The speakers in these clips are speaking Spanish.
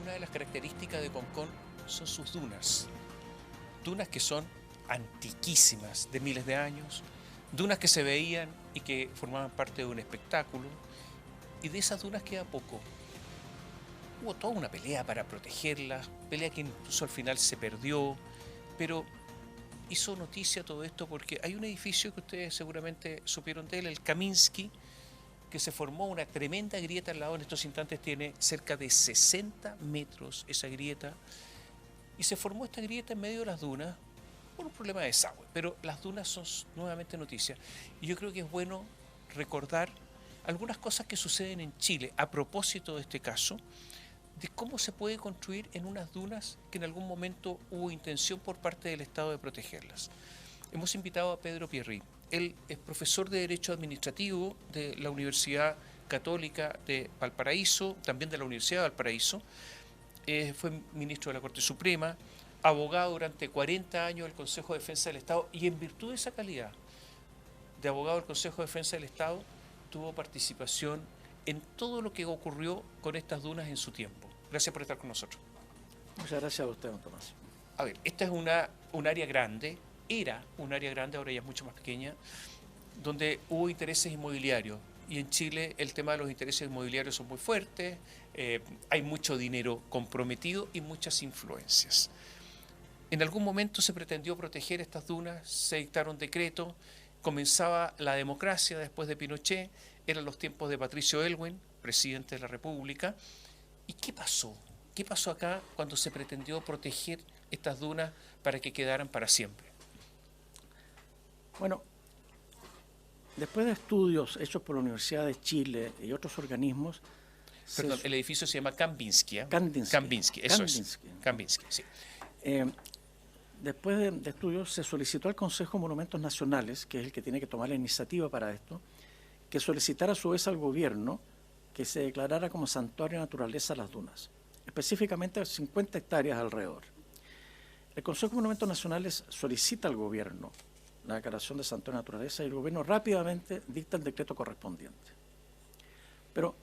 una de las características de Concón son sus dunas. Dunas que son antiquísimas, de miles de años, dunas que se veían y que formaban parte de un espectáculo, y de esas dunas queda poco. Hubo toda una pelea para protegerlas, pelea que incluso al final se perdió, pero hizo noticia todo esto porque hay un edificio que ustedes seguramente supieron de él, el Kaminsky, que se formó una tremenda grieta al lado. En estos instantes tiene cerca de 60 metros esa grieta, y se formó esta grieta en medio de las dunas por un problema de desagüe, pero las dunas son nuevamente noticia, y yo creo que es bueno recordar algunas cosas que suceden en Chile a propósito de este caso, de cómo se puede construir en unas dunas que en algún momento hubo intención por parte del Estado de protegerlas. Hemos invitado a Pedro Pierri. Él es profesor de Derecho Administrativo de la Universidad Católica de Valparaíso, también de la Universidad de Valparaíso. Fue ministro de la Corte Suprema, abogado durante 40 años del Consejo de Defensa del Estado, y en virtud de esa calidad de abogado del Consejo de Defensa del Estado, tuvo participación en todo lo que ocurrió con estas dunas en su tiempo. Gracias por estar con nosotros. Muchas gracias a usted, don Tomás. A ver, esta es un área grande, era un área grande, ahora ya es mucho más pequeña, donde hubo intereses inmobiliarios. Y en Chile el tema de los intereses inmobiliarios son muy fuertes, hay mucho dinero comprometido y muchas influencias. En algún momento se pretendió proteger estas dunas, se dictaron decretos, comenzaba la democracia después de Pinochet, eran los tiempos de Patricio Aylwin, presidente de la República. ¿Y qué pasó? ¿Qué pasó acá cuando se pretendió proteger estas dunas para que quedaran para siempre? Bueno, después de estudios hechos por la Universidad de Chile y otros organismos... Perdón, el edificio se llama Kambinski, ¿eh? Kandinsky. Kambinski, eso Kandinsky. es. Kambinski, sí. Después de estudios se solicitó al Consejo de Monumentos Nacionales, que es el que tiene que tomar la iniciativa para esto, que solicitara a su vez al gobierno que se declarara como santuario de naturaleza las dunas, específicamente 50 hectáreas alrededor. El Consejo de Monumentos Nacionales solicita al gobierno la declaración de santuario de naturaleza y el gobierno rápidamente dicta el decreto correspondiente. Pero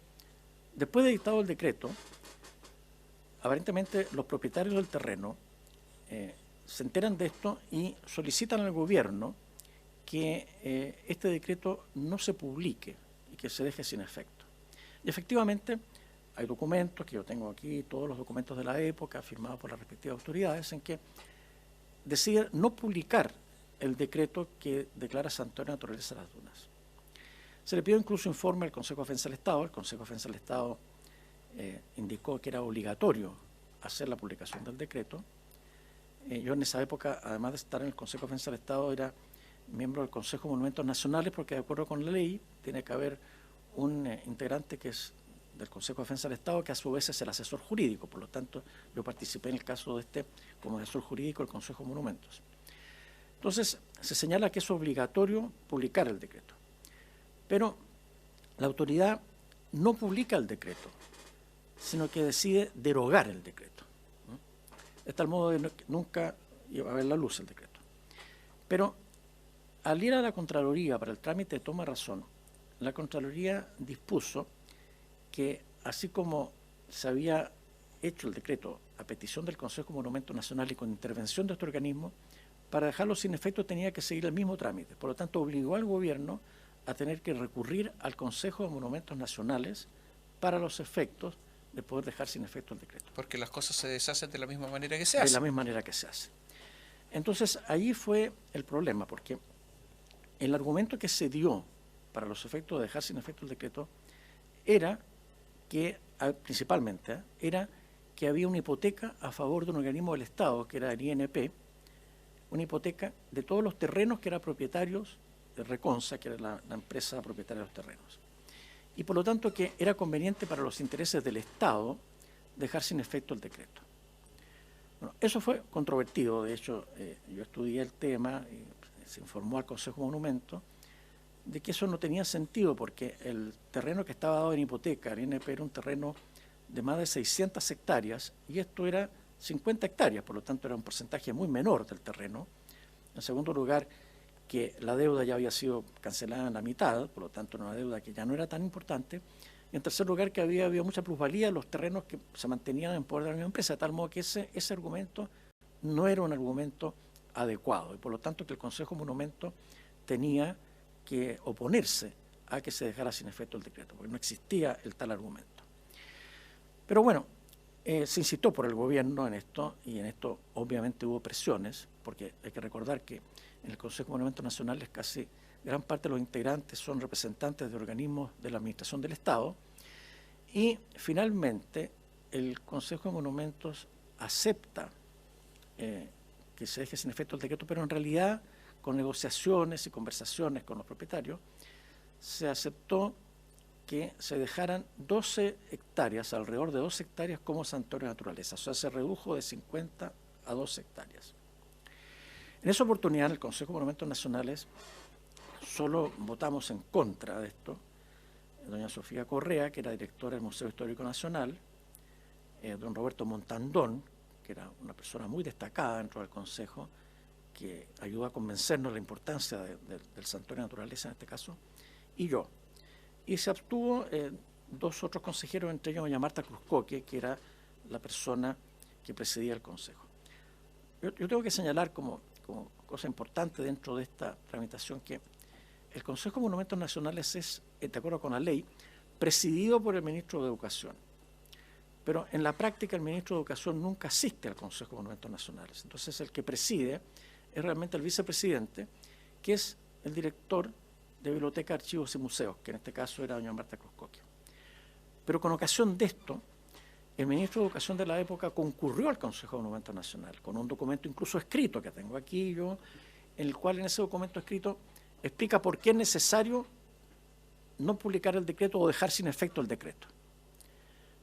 después de dictado el decreto, aparentemente los propietarios del terreno se enteran de esto y solicitan al gobierno que este decreto no se publique y que se deje sin efecto. Y efectivamente hay documentos, que yo tengo aquí, todos los documentos de la época, firmados por las respectivas autoridades, en que deciden no publicar el decreto que declara santuario de naturaleza las dunas. Se le pidió incluso informe al Consejo de Defensa del Estado. El Consejo de Defensa del Estado indicó que era obligatorio hacer la publicación del decreto. Yo en esa época, además de estar en el Consejo de Defensa del Estado, era miembro del Consejo de Monumentos Nacionales, porque de acuerdo con la ley tiene que haber un integrante que es del Consejo de Defensa del Estado, que a su vez es el asesor jurídico. Por lo tanto, yo participé en el caso de este como asesor jurídico del Consejo de Monumentos. Entonces, se señala que es obligatorio publicar el decreto. Pero la autoridad no publica el decreto, sino que decide derogar el decreto, ¿no? De tal modo de que nunca iba a ver la luz el decreto. Pero al ir a la Contraloría para el trámite de toma de razón, la Contraloría dispuso que, así como se había hecho el decreto a petición del Consejo de Monumentos Nacionales y con intervención de este organismo, para dejarlo sin efecto tenía que seguir el mismo trámite. Por lo tanto, obligó al gobierno a tener que recurrir al Consejo de Monumentos Nacionales para los efectos de poder dejar sin efecto el decreto. Porque las cosas se deshacen de la misma manera que se hacen. De la misma manera que se hace. Entonces, allí fue el problema, porque el argumento que se dio para los efectos de dejar sin efecto el decreto era que, principalmente, era que había una hipoteca a favor de un organismo del Estado, que era el INP, una hipoteca de todos los terrenos que eran propietarios de Reconsa, que era la empresa propietaria de los terrenos. Y por lo tanto que era conveniente para los intereses del Estado dejar sin efecto el decreto. Bueno, eso fue controvertido. De hecho, yo estudié el tema y se informó al Consejo de Monumentos de que eso no tenía sentido, porque el terreno que estaba dado en hipoteca, el INP, era un terreno de más de 600 hectáreas y esto era 50 hectáreas, por lo tanto era un porcentaje muy menor del terreno. En segundo lugar, que la deuda ya había sido cancelada en la mitad, por lo tanto era una deuda que ya no era tan importante. Y en tercer lugar, que había mucha plusvalía en los terrenos que se mantenían en poder de la misma empresa, de tal modo que ese argumento no era un argumento adecuado, y por lo tanto que el Consejo de Monumentos tenía que oponerse a que se dejara sin efecto el decreto, porque no existía el tal argumento. Pero bueno, se insistió por el gobierno en esto, y en esto obviamente hubo presiones, porque hay que recordar que en el Consejo de Monumentos Nacionales casi gran parte de los integrantes son representantes de organismos de la Administración del Estado, y finalmente el Consejo de Monumentos acepta que se deje sin efecto el decreto, pero en realidad con negociaciones y conversaciones con los propietarios se aceptó que se dejaran 12 hectáreas, alrededor de 12 hectáreas como santuario de naturaleza, o sea, se redujo de 50 a 12 hectáreas. En esa oportunidad, en el Consejo de Monumentos Nacionales, solo votamos en contra de esto. Doña Sofía Correa, que era directora del Museo Histórico Nacional, don Roberto Montandón, que era una persona muy destacada dentro del Consejo, que ayudó a convencernos de la importancia del santuario de naturaleza en este caso, y yo. Y se abstuvo dos otros consejeros, entre ellos doña Marta Cruzcoque, que era la persona que presidía el Consejo. Yo tengo que señalar como cosa importante dentro de esta tramitación que el Consejo de Monumentos Nacionales es, de acuerdo con la ley, presidido por el ministro de Educación. Pero en la práctica el ministro de Educación nunca asiste al Consejo de Monumentos Nacionales. Entonces el que preside es realmente el vicepresidente, que es el director de Biblioteca, Archivos y Museos, que en este caso era doña Marta Cruzcoque. Pero con ocasión de esto, el ministro de Educación de la época concurrió al Consejo de Monumentos Nacional, con un documento incluso escrito que tengo aquí yo, en el cual en ese documento escrito explica por qué es necesario no publicar el decreto o dejar sin efecto el decreto,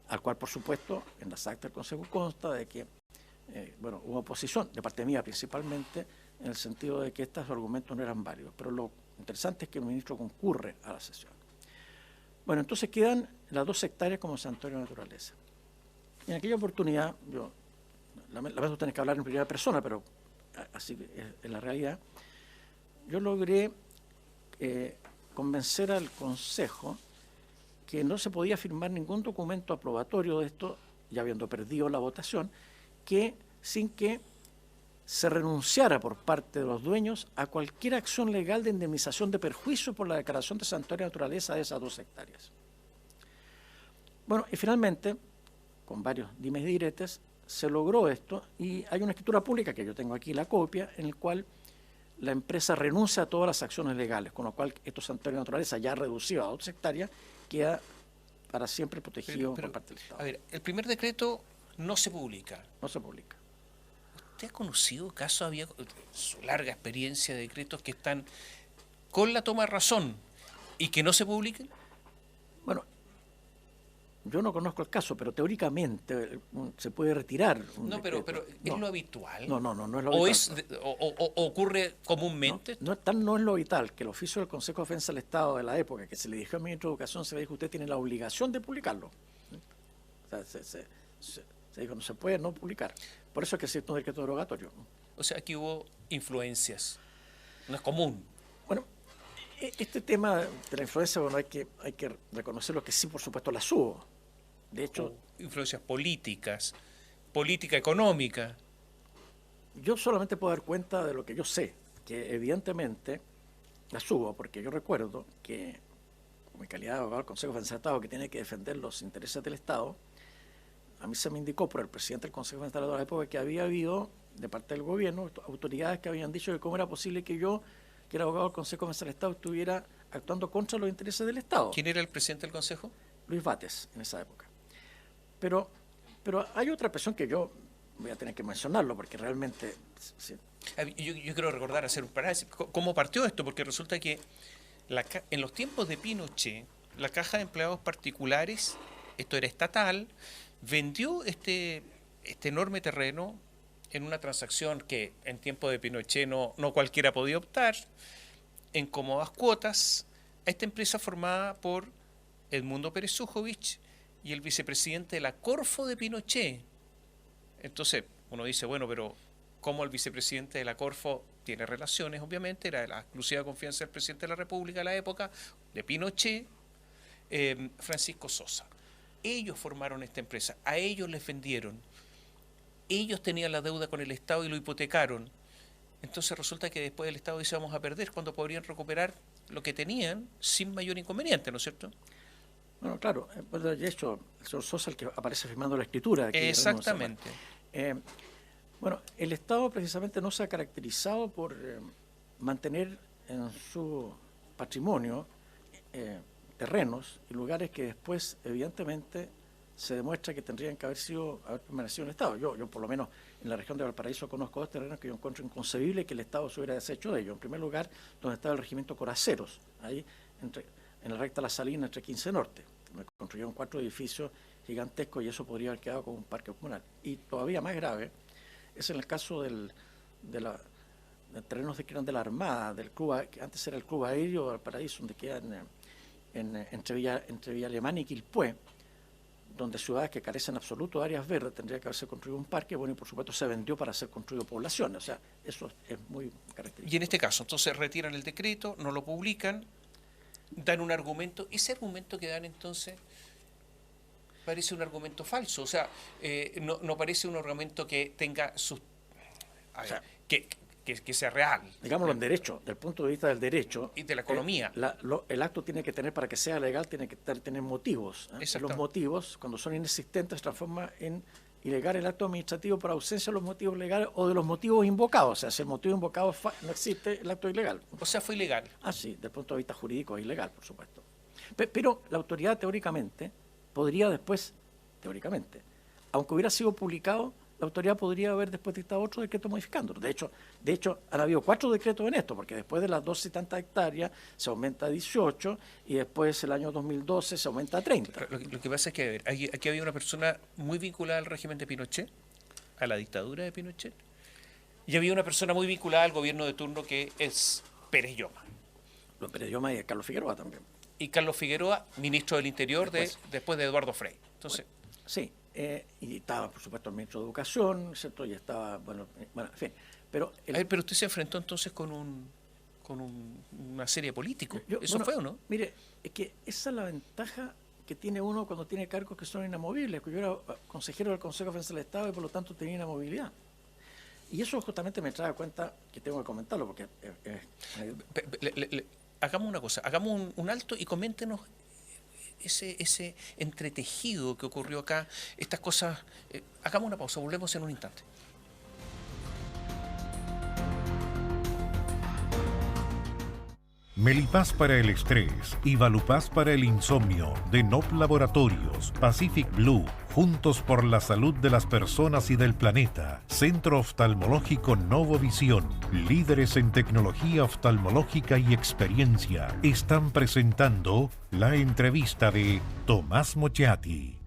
al cual, por supuesto, en las actas del Consejo consta de que hubo oposición, de parte mía principalmente, en el sentido de que estos argumentos no eran válidos. Pero lo interesante es que el ministro concurre a la sesión. Bueno, entonces quedan las 2 hectáreas como santuario de naturaleza. Y en aquella oportunidad, yo lamento tener que hablar en primera persona, pero así es la realidad, yo logré convencer al Consejo que no se podía firmar ningún documento aprobatorio de esto, ya habiendo perdido la votación, que sin que se renunciara por parte de los dueños a cualquier acción legal de indemnización de perjuicio por la declaración de santuario de naturaleza de esas 2 hectáreas. Bueno, y finalmente, con varios dimes y diretes, se logró esto, y hay una escritura pública, que yo tengo aquí la copia, en el cual la empresa renuncia a todas las acciones legales, con lo cual estos santuarios de naturaleza ya reducidos a 2 hectáreas queda para siempre protegido por parte del Estado. A ver, el primer decreto no se publica. No se publica. ¿Usted ha conocido casos, había su larga experiencia de decretos que están con la toma de razón y que no se publiquen? Bueno, yo no conozco el caso, pero teóricamente se puede retirar un No, decreto. pero ¿es lo habitual? No es lo habitual. ¿O ocurre comúnmente? No es lo habitual que el oficio del Consejo de Defensa del Estado de la época, que se le dijo al ministro de Educación, se le dijo: usted tiene la obligación de publicarlo. O sea, se dijo: no se puede no publicar. Por eso es que existe un decreto derogatorio. O sea, aquí hubo influencias. No es común. Bueno, este tema de la influencia, bueno, hay que reconocerlo, que sí, por supuesto, las hubo. De hecho, influencias políticas, política económica. Yo solamente puedo dar cuenta de lo que yo sé, que evidentemente las hubo, porque yo recuerdo que, como en calidad de abogado del Consejo de Defensa del Estado, que tiene que defender los intereses del Estado, a mí se me indicó por el presidente del Consejo de Defensa del Estado de la época que había habido, de parte del gobierno, autoridades que habían dicho que cómo era posible que yo, que era abogado del Consejo de Defensa del Estado, estuviera actuando contra los intereses del Estado. ¿Quién era el presidente del Consejo? Luis Bates, en esa época. Pero hay otra persona que yo voy a tener que mencionarlo, porque realmente... Sí. Yo quiero recordar, hacer un parálisis, cómo partió esto, porque resulta que en los tiempos de Pinochet, la Caja de Empleados Particulares, esto era estatal, vendió este enorme terreno en una transacción que en tiempos de Pinochet no cualquiera podía optar, en cómodas cuotas, a esta empresa formada por Edmundo Pérez Zújovich y el vicepresidente de la Corfo de Pinochet. Entonces uno dice, bueno, pero ¿cómo el vicepresidente de la Corfo tiene relaciones? Obviamente era de la exclusiva confianza del presidente de la República de la época, de Pinochet. Francisco Sosa. Ellos formaron esta empresa, a ellos les vendieron, ellos tenían la deuda con el Estado y lo hipotecaron. Entonces resulta que después el Estado dice vamos a perder cuando podrían recuperar lo que tenían sin mayor inconveniente, ¿no es cierto? Bueno, claro, de hecho, el señor Sosa el que aparece firmando la escritura. Aquí, exactamente. Bueno, el Estado precisamente no se ha caracterizado por mantener en su patrimonio terrenos y lugares que después, evidentemente, se demuestra que tendrían que haber permanecido en el Estado. Yo por lo menos en la región de Valparaíso conozco dos terrenos que yo encuentro inconcebible que el Estado se hubiera deshecho de ellos. En primer lugar, donde estaba el regimiento Coraceros, ahí en la recta La Salina, entre 15 Norte. Me construyeron 4 edificios gigantescos y eso podría haber quedado como un parque comunal. Y todavía más grave es en el caso de terrenos que eran de la Armada, del club, que antes era el Club Aéreo de Valparaíso, donde queda entre Villa Alemana y Quilpué, donde ciudades que carecen absoluto de áreas verdes tendría que haberse construido un parque, bueno, y por supuesto se vendió para hacer construido poblaciones, o sea, eso es muy característico. Y en este caso, entonces retiran el decreto, no lo publican, dan un argumento, ese argumento que dan entonces parece un argumento falso, o sea, no parece un argumento que tenga sus... A ver, o sea, que sea real. Digámoslo en derecho, del punto de vista del derecho. Y de la economía. El acto tiene que tener, para que sea legal, tiene que tener motivos. Los motivos, cuando son inexistentes, se transforma en ilegal el acto administrativo por ausencia de los motivos legales o de los motivos invocados. O sea, si el motivo invocado no existe, el acto es ilegal. O sea, fue ilegal. Ah, sí, desde el punto de vista jurídico es ilegal, por supuesto. Pero la autoridad teóricamente podría después, aunque hubiera sido publicado, la autoridad podría haber después dictado otro decreto modificándolo. De hecho, han habido 4 decretos en esto, porque después de las 12 y tantas hectáreas se aumenta a 18 y después el año 2012 se aumenta a 30. Lo que pasa es que aquí había una persona muy vinculada al régimen de Pinochet, a la dictadura de Pinochet, y había una persona muy vinculada al gobierno de turno que es Pérez Lloma. Pérez Lloma y Carlos Figueroa también. Y Carlos Figueroa, ministro del Interior después de Eduardo Frei. Entonces, bueno, sí. Y estaba, por supuesto, el ministro de Educación, ¿cierto? Y estaba, bueno, en fin. Pero usted se enfrentó entonces con una serie de políticos. ¿Eso fue o no? Mire, es que esa es la ventaja que tiene uno cuando tiene cargos que son inamovibles. Yo era consejero del Consejo de Defensa del Estado y por lo tanto tenía inamovilidad. Y eso justamente me trae a cuenta que tengo que comentarlo, porque... hagamos una cosa, hagamos un alto y coméntenos ese entretejido que ocurrió acá, estas cosas. Hagamos una pausa, volvemos en un instante. Melipaz para el estrés y Valupaz para el insomnio, de NOP Laboratorios, Pacific Blue, juntos por la salud de las personas y del planeta. Centro Oftalmológico Novovisión, líderes en tecnología oftalmológica y experiencia, están presentando la entrevista de Tomás Mochiati.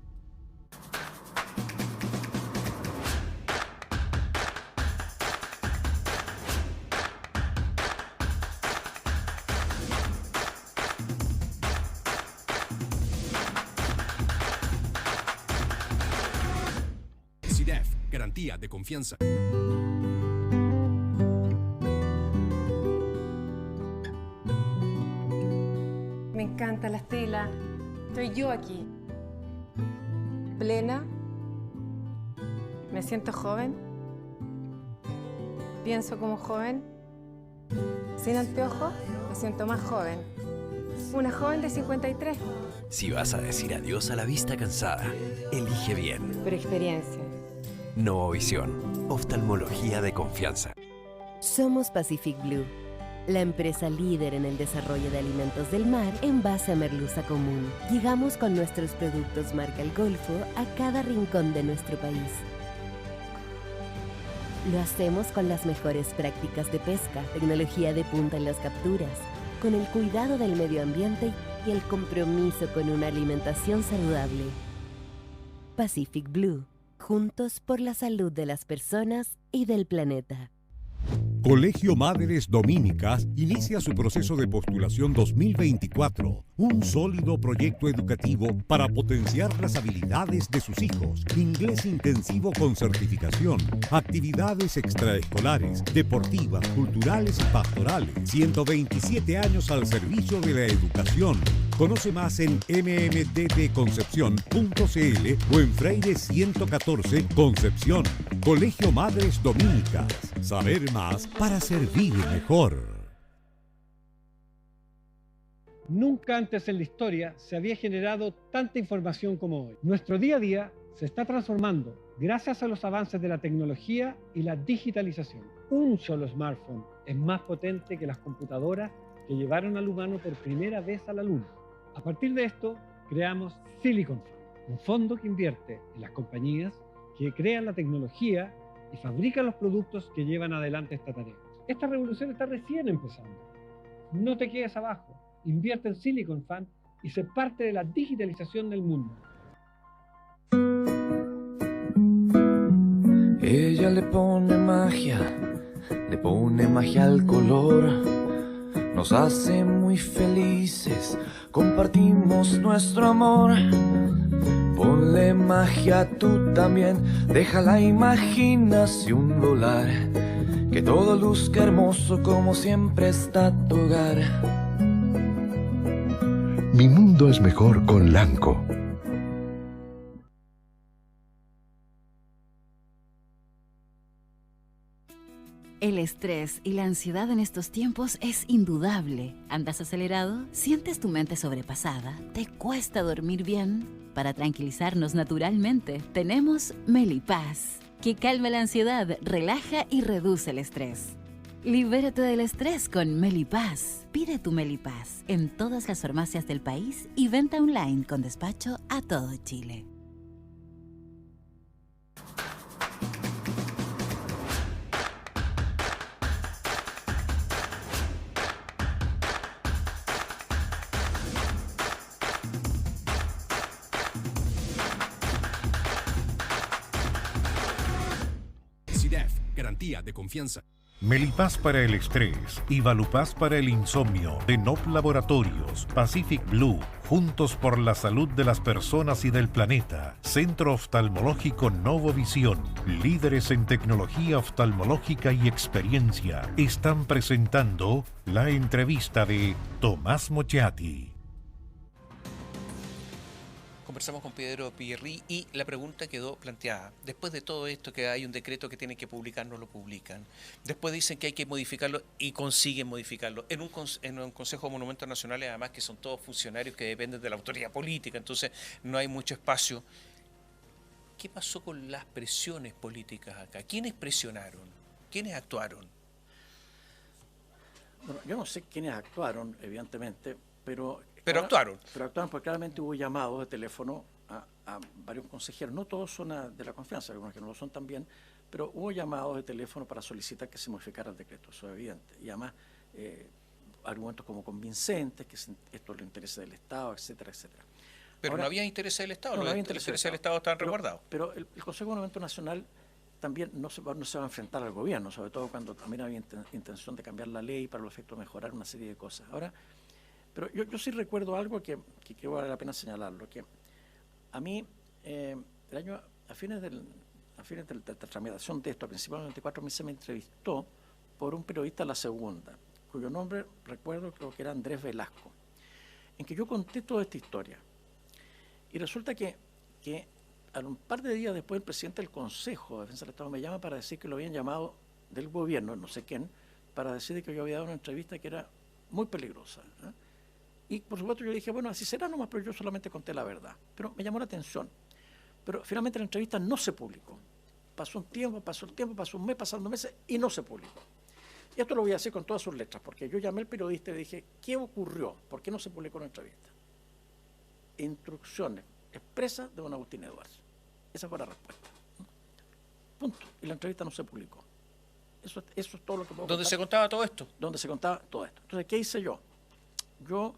Garantía de confianza. Me encanta la Estela. Estoy yo aquí. Plena. Me siento joven. Pienso como joven. Sin anteojos, me siento más joven. Una joven de 53. Si vas a decir adiós a la vista cansada, elige bien. Por experiencia. Novovisión, oftalmología de confianza. Somos Pacific Blue, la empresa líder en el desarrollo de alimentos del mar en base a merluza común. Llegamos con nuestros productos marca El Golfo a cada rincón de nuestro país. Lo hacemos con las mejores prácticas de pesca, tecnología de punta en las capturas, con el cuidado del medio ambiente y el compromiso con una alimentación saludable. Pacific Blue. Juntos por la salud de las personas y del planeta. Colegio Madres Dominicas inicia su proceso de postulación 2024, un sólido proyecto educativo para potenciar las habilidades de sus hijos, inglés intensivo con certificación, actividades extraescolares, deportivas, culturales y pastorales, 127 años al servicio de la educación. Conoce más en mmddconcepcion.cl o en Freire 114 Concepción. Colegio Madres Dominicas. Saber más para servir mejor. Nunca antes en la historia se había generado tanta información como hoy. Nuestro día a día se está transformando gracias a los avances de la tecnología y la digitalización. Un solo smartphone es más potente que las computadoras que llevaron al humano por primera vez a la Luna. A partir de esto, creamos Silicon Fund, un fondo que invierte en las compañías que crean la tecnología y fabrican los productos que llevan adelante esta tarea. Esta revolución está recién empezando. No te quedes abajo. Invierte en Silicon Fund y sé parte de la digitalización del mundo. Ella le pone magia al color. Nos hace muy felices, compartimos nuestro amor. Ponle magia tú también, deja la imaginación volar. Que todo luzca hermoso como siempre está tu hogar. Mi mundo es mejor con Lanco. El estrés y la ansiedad en estos tiempos es indudable. ¿Andas acelerado? ¿Sientes tu mente sobrepasada? ¿Te cuesta dormir bien? Para tranquilizarnos naturalmente, tenemos Melipaz, que calma la ansiedad, relaja y reduce el estrés. Libérate del estrés con Melipaz. Pide tu Melipaz en todas las farmacias del país y venta online con despacho a todo Chile. Garantía de confianza. Melipaz para el estrés y Valupaz para el insomnio de NOP Laboratorios, Pacific Blue, Juntos por la Salud de las Personas y del Planeta, Centro Oftalmológico Novovisión, líderes en tecnología oftalmológica y experiencia, están presentando la entrevista de Tomás Mochiati. Conversamos con Pedro Pierri y la pregunta quedó planteada. Después de todo esto, que hay un decreto que tienen que publicar, no lo publican. Después dicen que hay que modificarlo y consiguen modificarlo. En un Consejo de Monumentos Nacionales, además, que son todos funcionarios que dependen de la autoridad política, entonces no hay mucho espacio. ¿Qué pasó con las presiones políticas acá? ¿Quiénes presionaron? ¿Quiénes actuaron? Bueno, yo no sé quiénes actuaron, evidentemente, pero actuaron. Pero actuaron porque claramente hubo llamados de teléfono a varios consejeros. No todos son de la confianza, algunos que no lo son también, pero hubo llamados de teléfono para solicitar que se modificara el decreto, eso es evidente. Y además, argumentos como convincentes, que esto es el interés del Estado, etcétera, etcétera. Pero ahora, no había interés del Estado, no había interés del Estado, estaban resguardados. Pero el Consejo de Monumento Nacional también no se va a enfrentar al gobierno, sobre todo cuando también había intención de cambiar la ley para los efectos de mejorar una serie de cosas. Ahora, pero yo sí recuerdo algo que vale la pena señalarlo, que a mí, a fines de la tramitación de esto, a principios del 94, a mí se me entrevistó por un periodista de La Segunda, cuyo nombre, recuerdo, creo que era Andrés Velasco, en que yo conté toda esta historia. Y resulta que a un par de días después el presidente del Consejo de Defensa del Estado me llama para decir que lo habían llamado del gobierno, no sé quién, para decir que yo había dado una entrevista que era muy peligrosa, ¿eh? Y por supuesto yo dije, bueno, así será nomás, pero yo solamente conté la verdad. Pero me llamó la atención. Pero finalmente la entrevista no se publicó. Pasó un tiempo, pasó un mes, pasando meses y no se publicó. Y esto lo voy a hacer con todas sus letras, porque yo llamé al periodista y dije, ¿qué ocurrió? ¿Por qué no se publicó la entrevista? Instrucciones expresas de don Agustín Edwards. Esa fue la respuesta. Punto. Y la entrevista no se publicó. Eso es todo lo que puedo ¿Dónde se contaba todo esto? Donde se contaba todo esto. Entonces, ¿qué hice yo? Yo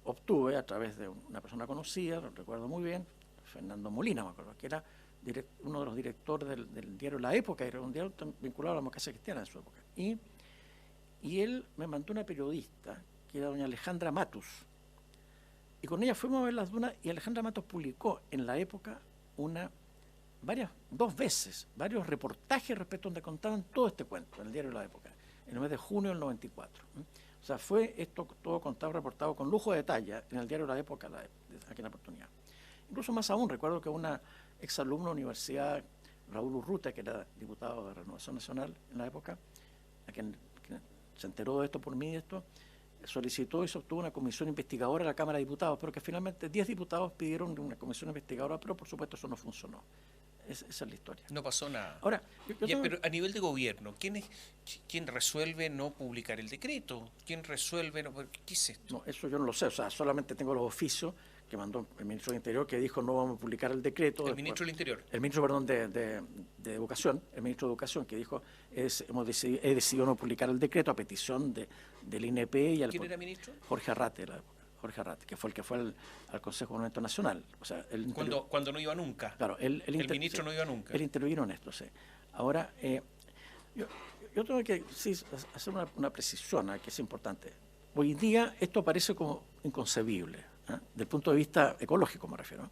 obtuve a través de una persona conocida, lo recuerdo muy bien, Fernando Molina, me acuerdo, que era uno de los directores del diario La Época, era un diario vinculado a la democracia cristiana en su época. Y él me mandó una periodista, que era doña Alejandra Matus, y con ella fuimos a ver las dunas, y Alejandra Matus publicó en La Época dos veces, varios reportajes respecto a donde contaban todo este cuento, en el diario La Época, en el mes de junio del 94. O sea, fue esto todo contado, reportado con lujo de detalle en el diario La Época, aquí en La Oportunidad. Incluso más aún, recuerdo que una exalumna de la universidad, Raúl Urrutia, que era diputado de Renovación Nacional en la época, a quien se enteró de esto por mí, solicitó y se obtuvo una comisión investigadora en la Cámara de Diputados, pero que finalmente 10 diputados pidieron una comisión investigadora, pero por supuesto eso no funcionó. Esa es la historia. No pasó nada. Ahora, pero a nivel de gobierno, ¿quién resuelve no publicar el decreto? ¿Quién resuelve no? ¿Qué es esto? No, eso yo no lo sé, o sea, solamente tengo los oficios que mandó el ministro del Interior, que dijo no vamos a publicar el decreto. ¿El ministro del Interior? El ministro, perdón, de Educación, el ministro de Educación, que dijo he decidido no publicar el decreto a petición del INEP y ¿Quién era ministro? Jorge Arrate, Jorge Arrate, que fue el que fue al Consejo de Monumento Nacional. O sea, cuando no iba nunca. Claro, el ministro no iba nunca. Él intervino en esto, sí. Ahora, yo tengo que hacer una precisión que es importante. Hoy en día esto parece como inconcebible, del punto de vista ecológico me refiero.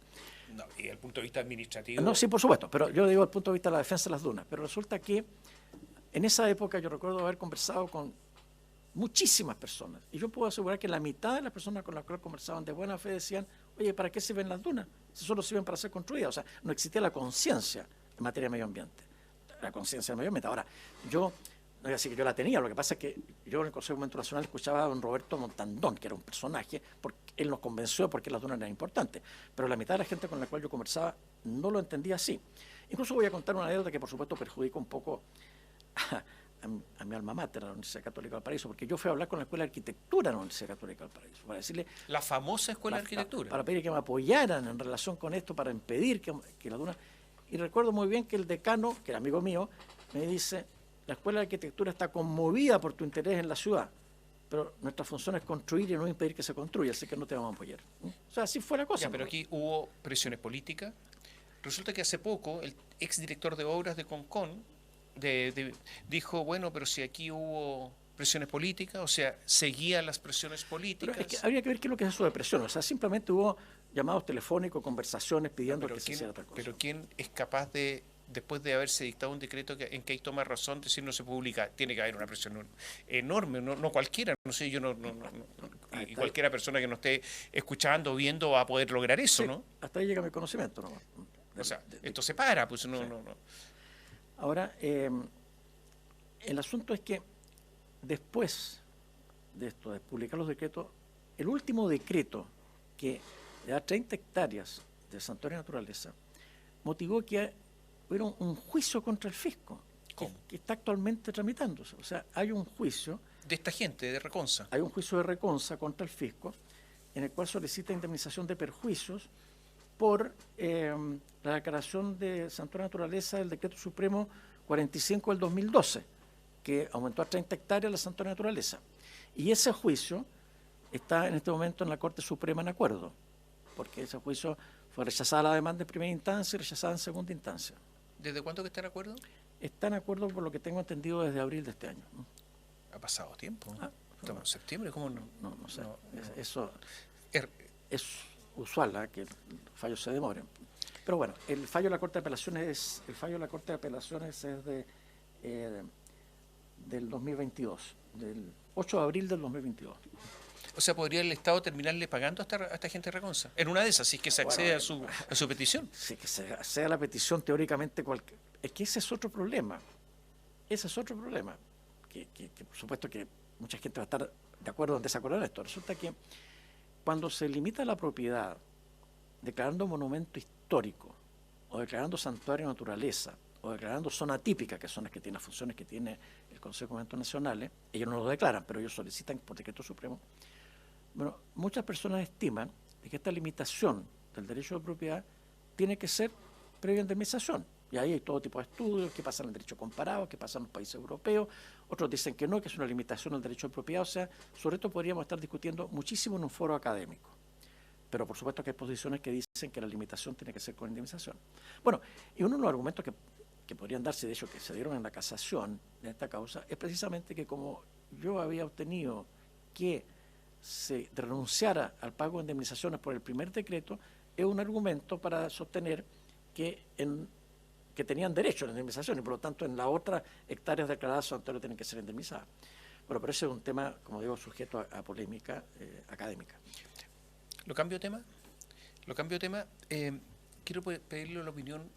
No, y desde el punto de vista administrativo. No, sí, por supuesto, pero yo digo desde el punto de vista de la defensa de las dunas. Pero resulta que en esa época yo recuerdo haber conversado con muchísimas personas. Y yo puedo asegurar que la mitad de las personas con las que conversaban de buena fe decían, oye, ¿para qué sirven las dunas? Si solo sirven para ser construidas. O sea, no existía la conciencia en materia de medio ambiente. La conciencia del medio ambiente. Ahora, yo no voy a decir que yo la tenía, lo que pasa es que yo en el Consejo de Monumento Nacional escuchaba a don Roberto Montandón, que era un personaje, porque él nos convenció porque las dunas eran importantes. Pero la mitad de la gente con la cual yo conversaba no lo entendía así. Incluso voy a contar una anécdota que por supuesto perjudica un poco a mi alma mater, a la Universidad Católica de Valparaíso, porque yo fui a hablar con la Escuela de Arquitectura de la Universidad Católica de Valparaíso, para decirle... La famosa Escuela de Arquitectura. Para pedir que me apoyaran en relación con esto, para impedir que la duna... Y recuerdo muy bien que el decano, que era amigo mío, me dice, la Escuela de Arquitectura está conmovida por tu interés en la ciudad, pero nuestra función es construir y no impedir que se construya, así que no te vamos a apoyar. O sea, así fue la cosa. Ya, pero aquí hubo presiones políticas. Resulta que hace poco el exdirector de obras de Concón dijo, bueno, pero si aquí hubo presiones políticas, o sea, seguían las presiones políticas. Pero es que habría que ver qué es lo que es eso de presión. O sea, simplemente hubo llamados telefónicos, conversaciones pidiendo que se hiciera otra cosa. Pero ¿quién es capaz de, después de haberse dictado un decreto en que hay toma razón, decir no se publica? Tiene que haber una presión enorme, no cualquiera, no sé, yo y cualquiera persona que no esté escuchando o viendo va a poder lograr eso, sí, ¿no? Hasta ahí llega mi conocimiento, ¿no? O sea, esto se para, pues no. Ahora, el asunto es que después de esto, de publicar los decretos, el último decreto que da 30 hectáreas de santuario de naturaleza motivó que hubiera un juicio contra el fisco, que está actualmente tramitándose. O sea, hay un juicio... De esta gente, de Reconsa. Hay un juicio de Reconsa contra el fisco, en el cual solicita indemnización de perjuicios por la declaración de santuario de naturaleza del Decreto Supremo 45 del 2012, que aumentó a 30 hectáreas la santuario de naturaleza. Y ese juicio está en este momento en la Corte Suprema en acuerdo, porque ese juicio fue rechazada la demanda en primera instancia y rechazada en segunda instancia. ¿Desde cuándo que está en acuerdo? Está en acuerdo, por lo que tengo entendido, desde abril de este año. Ha pasado tiempo. Estamos en septiembre, ¿cómo no? No sé. Eso es usual, que el fallo se demore. Pero bueno, el fallo de la Corte de Apelaciones es del 2022, del 8 de abril del 2022. O sea, ¿podría el Estado terminarle pagando a esta gente de Reconsa? En una de esas, si es que se accede a su petición. Sí, que se accede a la petición teóricamente. Es que ese es otro problema. Ese es otro problema. Que por supuesto que mucha gente va a estar de acuerdo o en desacuerdo en esto. Resulta que cuando se limita la propiedad declarando monumento histórico o declarando santuario de naturaleza o declarando zona típica, que son las que tienen las funciones que tiene el Consejo de Monumentos Nacionales, ellos no lo declaran, pero ellos solicitan por decreto supremo. Bueno, muchas personas estiman que esta limitación del derecho de propiedad tiene que ser previa indemnización. Y ahí hay todo tipo de estudios, qué pasa en el derecho comparado, qué pasa en los países europeos. Otros dicen que no, que es una limitación al derecho de propiedad. O sea, sobre esto podríamos estar discutiendo muchísimo en un foro académico. Pero por supuesto que hay posiciones que dicen que la limitación tiene que ser con indemnización. Bueno, y uno de los argumentos que podrían darse, de hecho, que se dieron en la casación de esta causa, es precisamente que como yo había obtenido que se renunciara al pago de indemnizaciones por el primer decreto, es un argumento para sostener que tenían derecho a la indemnización y por lo tanto en las otras hectáreas declaradas santuario tienen que ser indemnizadas. Bueno, pero ese es un tema, como digo, sujeto a polémica académica. ¿Lo cambio de tema? Quiero pedirle la opinión,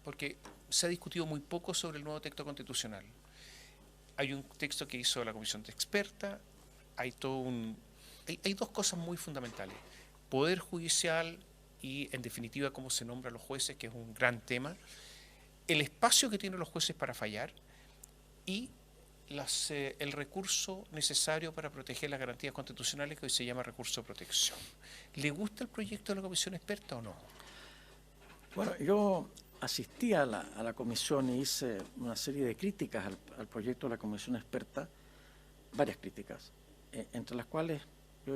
porque se ha discutido muy poco sobre el nuevo texto constitucional. Hay un texto que hizo la comisión de experta, hay dos cosas muy fundamentales. Poder judicial y, en definitiva, cómo se nombran los jueces, que es un gran tema. El espacio que tienen los jueces para fallar y el recurso necesario para proteger las garantías constitucionales, que hoy se llama recurso de protección. ¿Le gusta el proyecto de la comisión experta o no? Bueno, yo asistí a la comisión y hice una serie de críticas al proyecto de la comisión experta, varias críticas, entre las cuales yo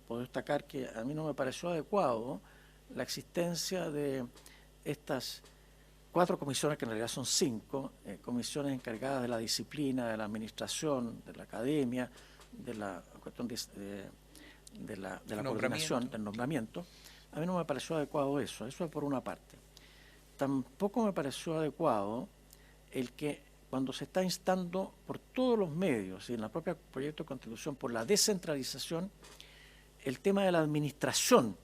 puedo destacar que a mí no me pareció adecuado la existencia de estas 4 comisiones, que en realidad son 5, comisiones encargadas de la disciplina, de la administración, de la academia, de la cuestión de la coordinación, del nombramiento. A mí no me pareció adecuado eso es por una parte. Tampoco me pareció adecuado el que cuando se está instando por todos los medios y en el propio proyecto de Constitución por la descentralización, el tema de la administración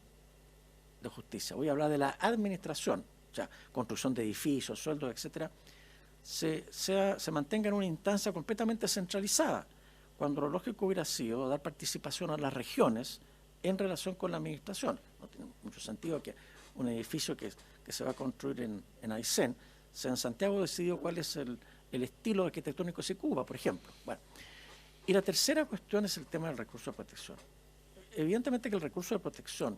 de justicia, voy a hablar de la administración, o sea, construcción de edificios, sueldos, etcétera, se mantenga en una instancia completamente centralizada, cuando lo lógico hubiera sido dar participación a las regiones en relación con la administración. No tiene mucho sentido que un edificio que se va a construir en Aysén, sea en Santiago decidido cuál es el estilo arquitectónico que se ocupa, por ejemplo. Bueno. Y la tercera cuestión es el tema del recurso de protección. Evidentemente que el recurso de protección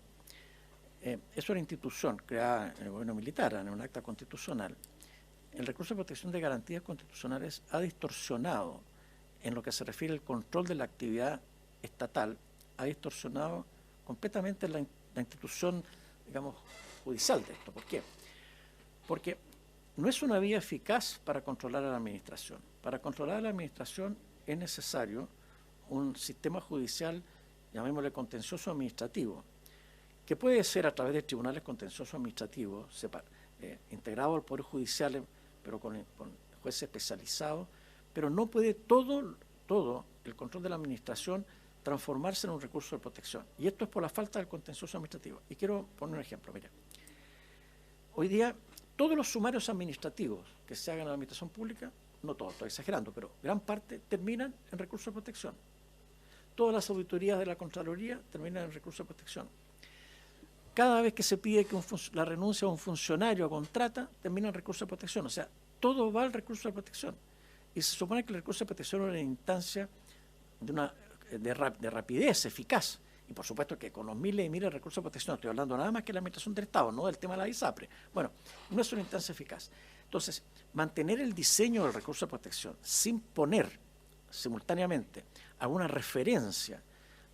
es una institución creada en el gobierno militar, en un acta constitucional. El recurso de protección de garantías constitucionales ha distorsionado, en lo que se refiere al control de la actividad estatal, ha distorsionado completamente la institución, digamos, judicial de esto. ¿Por qué? Porque no es una vía eficaz para controlar a la administración. Para controlar a la administración es necesario un sistema judicial, llamémosle contencioso administrativo, que puede ser a través de tribunales contenciosos administrativos, integrados al Poder Judicial, pero con jueces especializados, pero no puede todo el control de la administración transformarse en un recurso de protección. Y esto es por la falta del contencioso administrativo. Y quiero poner un ejemplo. Mira, hoy día todos los sumarios administrativos que se hagan en la administración pública, no todos, estoy exagerando, pero gran parte terminan en recurso de protección. Todas las auditorías de la Contraloría terminan en recurso de protección. Cada vez que se pide que la renuncia a un funcionario a contrata, termina en recurso de protección. O sea, todo va al recurso de protección. Y se supone que el recurso de protección es una instancia de rapidez, eficaz. Y por supuesto que con los miles y miles de recursos de protección, estoy hablando nada más que de la administración del Estado, no del tema de la ISAPRE. Bueno, no es una instancia eficaz. Entonces, mantener el diseño del recurso de protección sin poner simultáneamente alguna referencia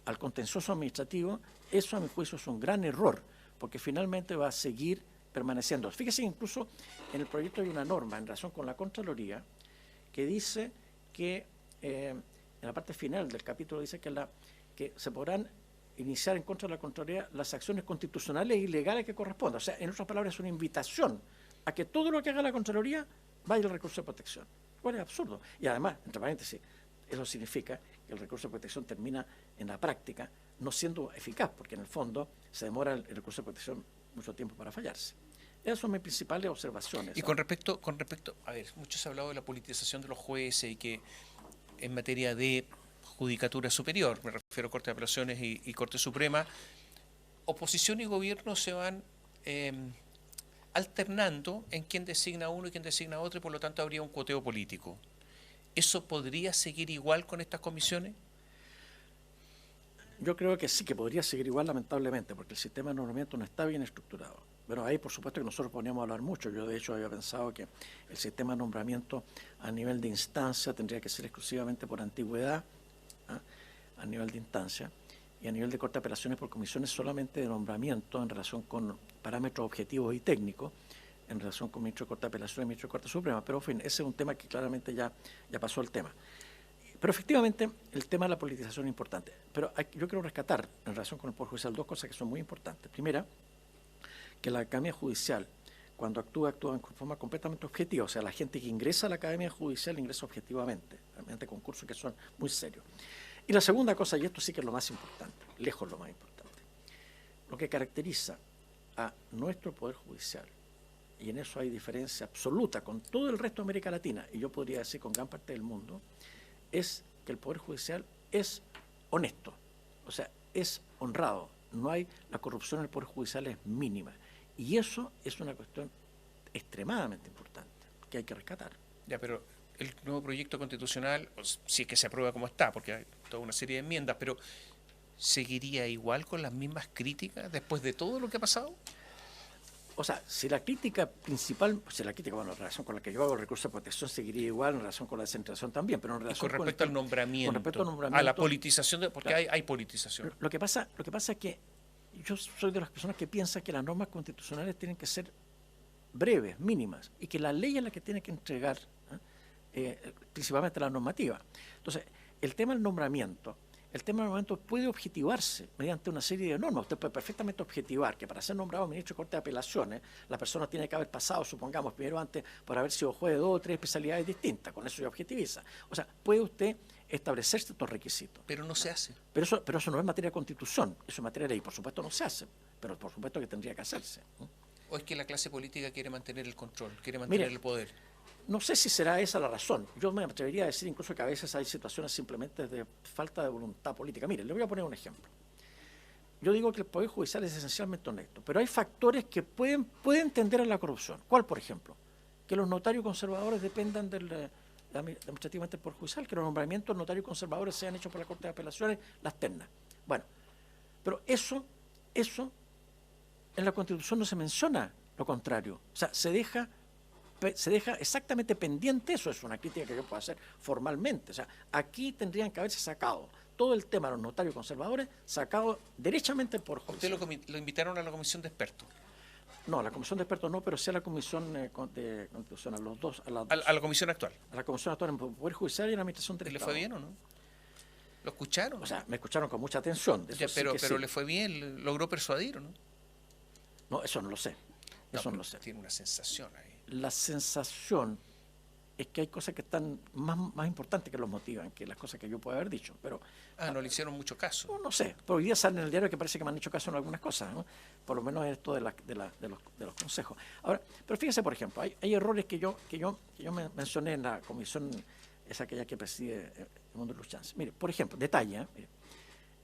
al contencioso administrativo, eso a mi juicio es un gran error, porque finalmente va a seguir permaneciendo. Fíjese, incluso en el proyecto hay una norma en relación con la Contraloría que dice que, en la parte final del capítulo dice que se podrán iniciar en contra de la Contraloría las acciones constitucionales y legales que correspondan. O sea, en otras palabras, es una invitación a que todo lo que haga la Contraloría vaya al recurso de protección. Cuál es absurdo. Y además, entre paréntesis, eso significa que el recurso de protección termina en la práctica no siendo eficaz, porque en el fondo se demora el recurso de protección mucho tiempo para fallarse. Esas son mis principales observaciones. Y con respecto, a ver, mucho se ha hablado de la politización de los jueces y que en materia de judicatura superior, me refiero a Corte de Apelaciones y Corte Suprema, oposición y gobierno se van alternando en quién designa a uno y quién designa a otro, y por lo tanto habría un cuoteo político. ¿Eso podría seguir igual con estas comisiones? Yo creo que sí, que podría seguir igual, lamentablemente, porque el sistema de nombramiento no está bien estructurado. Bueno, ahí por supuesto que nosotros poníamos a hablar mucho. Yo de hecho había pensado que el sistema de nombramiento a nivel de instancia tendría que ser exclusivamente por antigüedad, a nivel de instancia, y a nivel de Corte de Apelaciones por comisiones solamente de nombramiento en relación con parámetros objetivos y técnicos, en relación con ministro de Corte de Apelaciones y ministro de Corte Suprema. Pero en fin, ese es un tema que claramente ya pasó el tema. Pero efectivamente el tema de la politización es importante. Pero yo quiero rescatar en relación con el Poder Judicial dos cosas que son muy importantes. Primera, que la Academia Judicial, cuando actúa en forma completamente objetiva. O sea, la gente que ingresa a la Academia Judicial ingresa objetivamente, mediante concursos que son muy serios. Y la segunda cosa, y esto sí que es lo más importante, lejos lo más importante, lo que caracteriza a nuestro Poder Judicial, y en eso hay diferencia absoluta con todo el resto de América Latina, y yo podría decir con gran parte del mundo, es que el Poder Judicial es honesto, o sea, es honrado. No hay, la corrupción en el Poder Judicial es mínima. Y eso es una cuestión extremadamente importante que hay que rescatar. Ya, pero el nuevo proyecto constitucional, si es que se aprueba como está, porque hay toda una serie de enmiendas, pero ¿seguiría igual con las mismas críticas después de todo lo que ha pasado? O sea, si la crítica principal, si la crítica, bueno, en relación con la que yo hago el recurso de protección seguiría igual, en relación con la descentralización también, pero en relación con respecto al nombramiento, a la politización, porque claro, hay politización. Lo que pasa es que yo soy de las personas que piensan que las normas constitucionales tienen que ser breves, mínimas, y que la ley es la que tiene que entregar principalmente la normativa. Entonces, el tema del nombramiento puede objetivarse mediante una serie de normas. Usted puede perfectamente objetivar que para ser nombrado ministro de Corte de Apelaciones, la persona tiene que haber pasado, supongamos, primero antes por haber sido juez de 2 o 3 especialidades distintas. Con eso ya objetiviza. O sea, puede usted establecer ciertos requisitos. Pero no se hace. Pero eso no es materia de constitución, eso es materia de ley. Por supuesto no se hace, pero por supuesto que tendría que hacerse. ¿O es que la clase política quiere mantener el control, quiere mantener el poder? No sé si será esa la razón. Yo me atrevería a decir incluso que a veces hay situaciones simplemente de falta de voluntad política. Mire, le voy a poner un ejemplo. Yo digo que el Poder Judicial es esencialmente honesto, pero hay factores que pueden tender a la corrupción. ¿Cuál, por ejemplo? Que los notarios conservadores dependan administrativamente del Poder Judicial, que los nombramientos de notarios conservadores sean hechos por la Corte de Apelaciones, las ternas. Bueno, pero eso en la Constitución no se menciona lo contrario. O sea, se deja exactamente pendiente. Eso es una crítica que yo puedo hacer formalmente. O sea, aquí tendrían que haberse sacado todo el tema de los notarios conservadores, sacado derechamente por Judicial. ¿Usted lo invitaron a la comisión de expertos? No, a la comisión de expertos no, pero sí a la comisión de constitución, a los dos. ¿A la comisión actual? A la comisión actual en el Poder Judicial y en la Administración del Estado. ¿Le fue bien o no? ¿Lo escucharon? O sea, me escucharon con mucha atención. Ya, pero le fue bien, ¿logró persuadir o no? No, eso no lo sé. Eso no lo sé. Tiene una sensación ahí. La sensación es que hay cosas que están más importantes que los motivan que las cosas que yo puedo haber dicho. Pero no le hicieron mucho caso. No sé. Pero hoy día sale en el diario que parece que me han hecho caso en algunas cosas, ¿no? Por lo menos esto de los consejos. Ahora, pero fíjese, por ejemplo, hay errores que yo mencioné en la comisión, es aquella que preside Edmundo Luchans. Mire, por ejemplo, detalle, mire,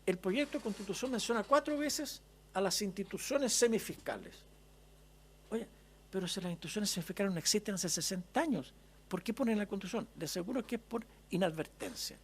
el proyecto de Constitución menciona 4 veces a las instituciones semifiscales. Oye, pero si las instituciones semifiscales no existen hace 60 años, ¿por qué ponen en la Constitución? De seguro que es por inadvertencia.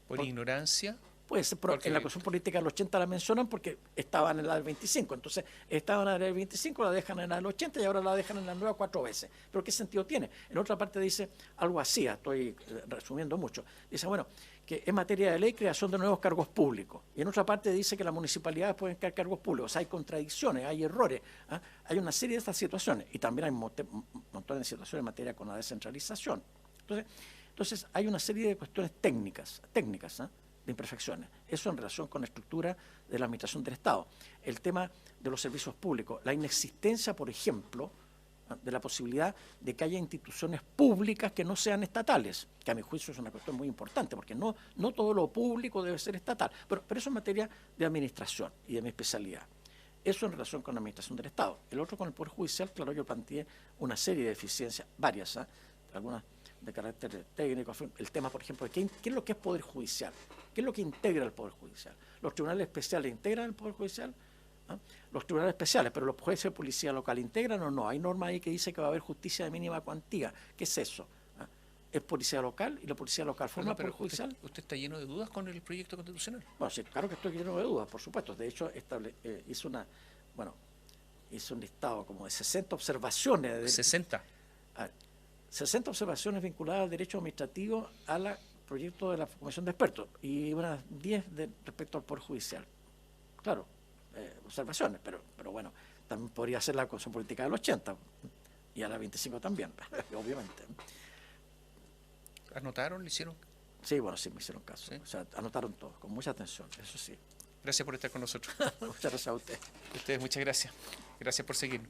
¿Por ignorancia? Puede ser, en la Constitución Política del 80 la mencionan porque estaban en la del 25. Entonces, estaban en la del 25, la dejan en la del 80 y ahora la dejan en la nueva 4 veces. ¿Pero qué sentido tiene? En otra parte dice algo así, estoy resumiendo mucho. Dice, bueno, que en materia de ley, creación de nuevos cargos públicos. Y en otra parte dice que las municipalidades pueden crear cargos públicos. O sea, hay contradicciones, hay errores. Hay una serie de estas situaciones. Y también hay montones de situaciones en materia con la descentralización. Entonces hay una serie de cuestiones técnicas, de imperfecciones. Eso en relación con la estructura de la administración del Estado. El tema de los servicios públicos, la inexistencia, por ejemplo, de la posibilidad de que haya instituciones públicas que no sean estatales, que a mi juicio es una cuestión muy importante, porque no todo lo público debe ser estatal, pero eso en materia de administración y de mi especialidad. Eso en relación con la administración del Estado. El otro con el Poder Judicial, claro, yo planteé una serie de deficiencias, varias, algunas de carácter técnico. El tema, por ejemplo, de qué es lo que es Poder Judicial, qué es lo que integra el Poder Judicial. ¿Los tribunales especiales integran el Poder Judicial? Los tribunales especiales, pero los jueces de policía local integran o no. Hay norma ahí que dice que va a haber justicia de mínima cuantía. ¿Qué es eso? ¿Es policía local y la policía local forma Poder Judicial? ¿Usted está lleno de dudas con el proyecto constitucional? Bueno, sí, claro que estoy lleno de dudas, por supuesto. De hecho, hizo un listado como de 60 observaciones. 60. 60 observaciones vinculadas al derecho administrativo al proyecto de la Comisión de Expertos y unas 10 respecto al Poder Judicial. Claro, observaciones, pero bueno, también podría ser la Comisión Política del 80 y a la 25 también, obviamente. ¿Anotaron? ¿Le hicieron? Sí, bueno, sí, me hicieron caso. ¿Sí? O sea, anotaron todo, con mucha atención, eso sí. Gracias por estar con nosotros. Muchas gracias a usted. Ustedes, muchas gracias. Gracias por seguirnos.